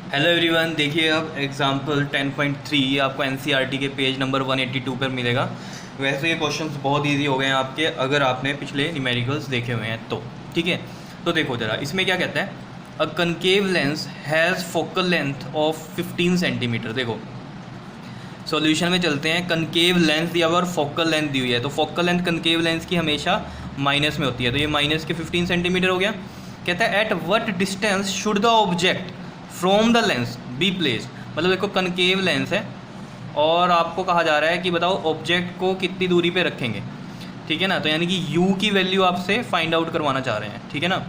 Hello everyone, देखिए अब example 10.3 आपको एनसीईआरटी के पेज नंबर 182 पर मिलेगा। वैसे ये क्वेश्चंस बहुत इजी हो गए हैं आपके, अगर आपने पिछले न्यूमेरिकल्स देखे हुए हैं तो। ठीक है, तो देखो ज़रा इसमें क्या कहता है। A concave lens has focal length of 15 centimetre. देखो सॉल्यूशन में चलते हैं। कनकेव लेंस दिया हुआ और फोकल लेंथ दी हुई है, तो फोकल लेंथ कनकेव लेंस की हमेशा माइनस में होती है, तो ये माइनस के 15 सेंटीमीटर हो गया। कहता है at what distance should the object from the lens be placed. मतलब देखो कनकेव लेंस है और आपको कहा जा रहा है कि बताओ ऑब्जेक्ट को कितनी दूरी पे रखेंगे। ठीक है ना, तो यानी कि u की वैल्यू आपसे फाइंड आउट करवाना चाह रहे हैं। ठीक है ना,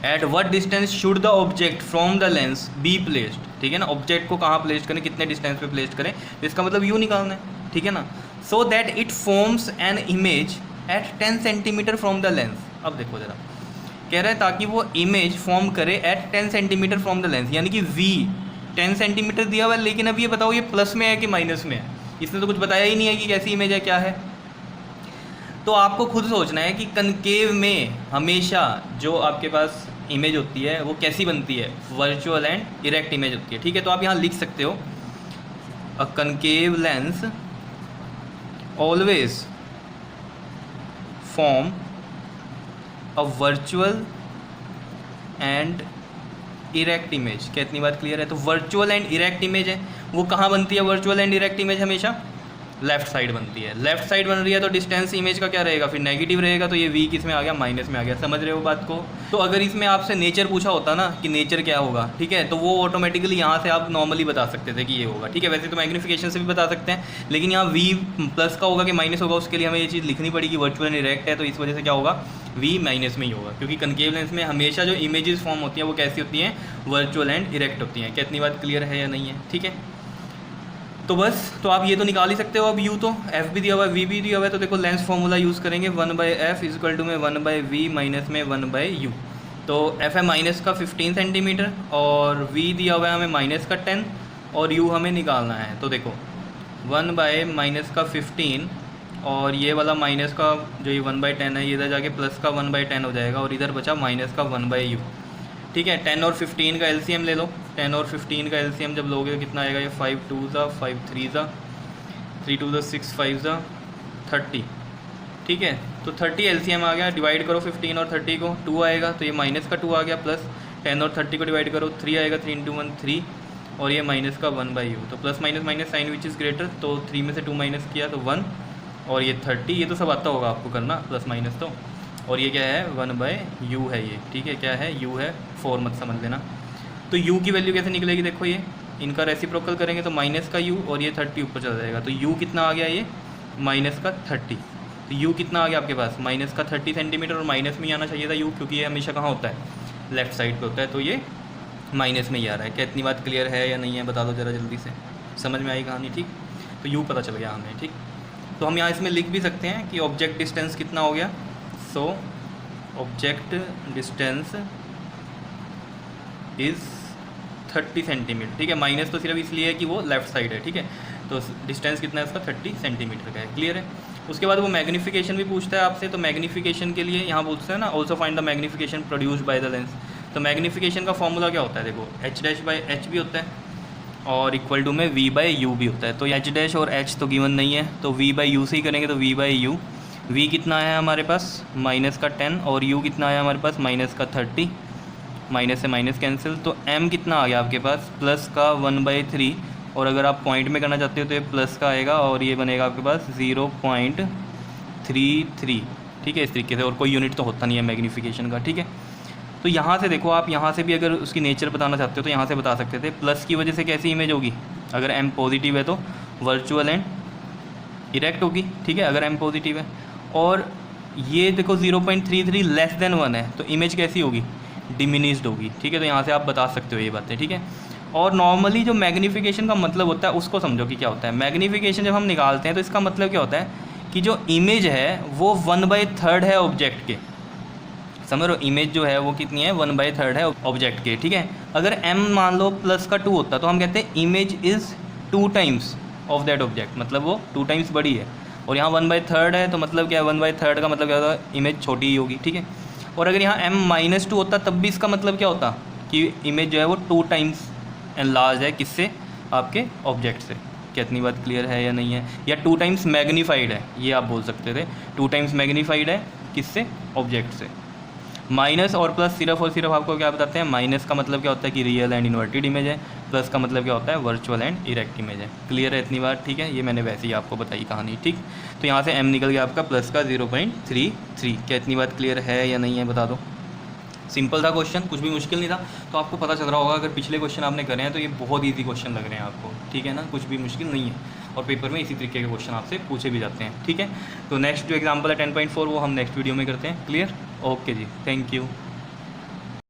at what distance should the object from the lens be placed. ठीक है ना, ऑब्जेक्ट को कहाँ प्लेस्ड करें, कितने डिस्टेंस पे प्लेस्ड करें, इसका मतलब u निकालना है। ठीक है ना, so that it forms an image at 10 centimetre from the lens. अब देखो ज़रा, कह रहा है ताकि वो इमेज फॉर्म करे at 10 centimetre from the lens, यानी कि v 10 सेंटीमीटर दिया हुआ है। लेकिन अब ये बताओ ये प्लस में है कि माइनस में है, इसने तो कुछ बताया ही नहीं है कि कैसी इमेज है, क्या है। तो आपको खुद सोचना है कि कनकेव में हमेशा जो आपके पास इमेज होती है वो कैसी बनती है, वर्चुअल एंड इरेक्ट इमेज होती है। ठीक है, तो आप यहाँ लिख सकते हो a concave lens always form a virtual and erect image. क्या इतनी बात क्लियर है? तो वर्चुअल एंड इरेक्ट इमेज है, वो कहाँ बनती है? वर्चुअल एंड इरेक्ट इमेज हमेशा लेफ्ट साइड बनती है। लेफ्ट साइड बन रही है तो डिस्टेंस इमेज का क्या रहेगा, फिर नेगेटिव रहेगा, तो ये v किस में आ गया, माइनस में आ गया। समझ रहे हो बात को? तो अगर इसमें आपसे नेचर पूछा होता ना कि नेचर क्या होगा, ठीक है, तो वो ऑटोमेटिकली यहाँ से आप नॉर्मली बता सकते थे कि ये होगा। ठीक है, वैसे तो मैग्नीफिकेशन से भी बता सकते हैं, लेकिन यहाँ v प्लस का होगा कि माइनस होगा, उसके लिए हमें ये चीज़ लिखनी पड़ेगी। वर्चुअल एंड इरेक्ट है तो इस वजह से क्या होगा, v माइनस में ही होगा, क्योंकि कनकेव लेंस में हमेशा जो इमेजेस फॉर्म होती हैं वो कैसी होती हैं, वर्चुअल एंड इरेक्ट होती हैं। क्या इतनी बात क्लियर है या नहीं है? ठीक है, तो बस, तो आप ये तो निकाल ही सकते हो। अब u तो f भी दिया हुआ है, v भी दिया हुआ है, तो देखो लेंस फॉर्मूला यूज़ करेंगे 1/f इक्वल टू में 1/v माइनस में 1/u। तो f है माइनस का 15 सेंटीमीटर और v दिया हुआ है हमें माइनस का 10 और u हमें निकालना है। तो देखो 1/माइनस का 15 और ये वाला माइनस का जो ये 1/10 है, ये इधर जाके प्लस का 1/10 हो जाएगा और इधर बचा माइनस का 1/u। ठीक है, 10 और 15 का एलसीएम ले लो। 10 और 15 का एलसीएम जब लोगे तो कितना आएगा, ये 5 2 ज़ा 5 3 ज़ा 3 2 ज़ा 6 5 ज़ा 30। ठीक है, तो 30 एलसीएम आ गया। डिवाइड करो 15 और 30 को, 2 आएगा, तो ये माइनस का 2 आ गया, प्लस 10 और 30 को डिवाइड करो, 3 आएगा, 3 × 1 3 और ये माइनस का 1/u। तो plus minus minus sign which is greater, तो 3 में से 2 माइनस किया तो 1 और ये 30। ये तो सब आता होगा आपको करना, प्लस माइनस तो। और ये क्या है, 1/u है ये। ठीक है, क्या है, u है, 4 मत समझ लेना। तो u की वैल्यू कैसे निकलेगी, देखो ये इनका रेसिप्रोकल करेंगे तो माइनस का u और ये 30 ऊपर चला जाएगा, तो u कितना आ गया, ये माइनस का 30। तो u कितना आ गया आपके पास, माइनस का 30 सेंटीमीटर, और माइनस में ही आना चाहिए था u, क्योंकि ये हमेशा कहाँ होता है, लेफ्ट साइड पे होता है, तो ये माइनस में ही आ रहा है। क्या इतनी बात क्लियर है या नहीं है, बता दो ज़रा जल्दी से। समझ में आई कहानी? ठीक, तो u पता चल गया हमें। ठीक, तो हम यहाँ इसमें लिख भी सकते हैं कि ऑब्जेक्ट डिस्टेंस कितना हो गया। So object distance is 30 centimetre. ठीक है, माइनस तो सिर्फ इसलिए है कि वो लेफ्ट साइड है। ठीक है, तो डिस्टेंस कितना है उसका, 30 सेंटीमीटर का है। क्लियर है? उसके बाद वो मैग्नीफिकेशन भी पूछता है आपसे, तो मैग्नीफिकेशन के लिए यहाँ पूछते हैं ना, also find the magnification produced by the lens. तो मैग्नीफिकेशन का फॉर्मूला क्या होता है, देखो h'/h भी होता है और इक्वल टू में v/u भी होता है। तो h' और h तो गिवन नहीं है, तो v/u से ही करेंगे, तो v/u। v कितना आया हमारे पास, माइनस का 10 और u कितना आया हमारे पास, माइनस का 30। माइनस से माइनस कैंसिल, तो m कितना आ गया आपके पास, प्लस का 1/3। और अगर आप पॉइंट में करना चाहते हो तो ये प्लस का आएगा और ये बनेगा आपके पास 0.33। ठीक है, इस तरीके से, और कोई यूनिट तो होता नहीं है मैग्नीफिकेशन का। ठीक है, तो यहाँ से देखो आप, यहाँ से भी अगर उसकी नेचर बताना चाहते हो तो यहाँ से बता सकते थे। प्लस की वजह से कैसी इमेज होगी, अगर m पॉजिटिव है तो वर्चुअल एंड इरेक्ट होगी। ठीक है, अगर m पॉजिटिव है, और ये देखो 0.33 लेस देन 1 है, तो इमेज कैसी होगी, डिमिनिश्ड होगी। ठीक है, तो यहाँ से आप बता सकते हो ये बातें। ठीक है, और नॉर्मली जो मैग्नीफिकेशन का मतलब होता है उसको समझो कि क्या होता है। मैग्नीफिकेशन जब हम निकालते हैं तो इसका मतलब क्या होता है कि जो इमेज है वो 1/3 है ऑब्जेक्ट के। समझ लो, इमेज जो है वो कितनी है, 1/3 है ऑब्जेक्ट के। ठीक है, अगर m मान लो प्लस का 2 होता तो हम कहते हैं image is 2 times of that object, मतलब वो 2 टाइम्स बड़ी है। और यहाँ 1/3 है तो मतलब क्या है, 1/3 का मतलब क्या होता है, इमेज छोटी ही होगी। ठीक है, और अगर यहाँ m-2 होता तब भी इसका मतलब क्या होता कि इमेज जो है वो 2 टाइम्स एनलार्ज है किससे, आपके ऑब्जेक्ट से। कितनी बात क्लियर है या नहीं है। या 2 टाइम्स मैग्नीफाइड है, ये आप बोल सकते थे, 2 टाइम्स मैग्नीफाइड है किससे, ऑब्जेक्ट से। माइनस और प्लस सिर्फ और सिर्फ आपको क्या बताते हैं, माइनस का मतलब क्या होता है कि रियल एंड इन्वर्टेड इमेज है, प्लस का मतलब क्या होता है वर्चुअल एंड इरेक्ट इमेज है। क्लियर है इतनी बात, ठीक है। ये मैंने वैसे ही आपको बताई कहानी, ठीक। तो यहाँ से m निकल गया आपका प्लस का 0.33। क्या इतनी बात क्लियर है या नहीं है, बता दो। सिंपल था क्वेश्चन, कुछ भी मुश्किल नहीं था। तो आपको पता चल रहा होगा अगर पिछले क्वेश्चन आपने करे हैं तो ये बहुत ईजी क्वेश्चन लग रहे हैं आपको, ठीक है ना, कुछ भी मुश्किल नहीं है। और पेपर में इसी तरीके के क्वेश्चन आपसे पूछे भी जाते हैं, ठीक है। तो नेक्स्ट जो एग्जाम्पल है 10.4 वो हम नेक्स्ट वीडियो में करते हैं। क्लियर, ओके जी, थैंक यू।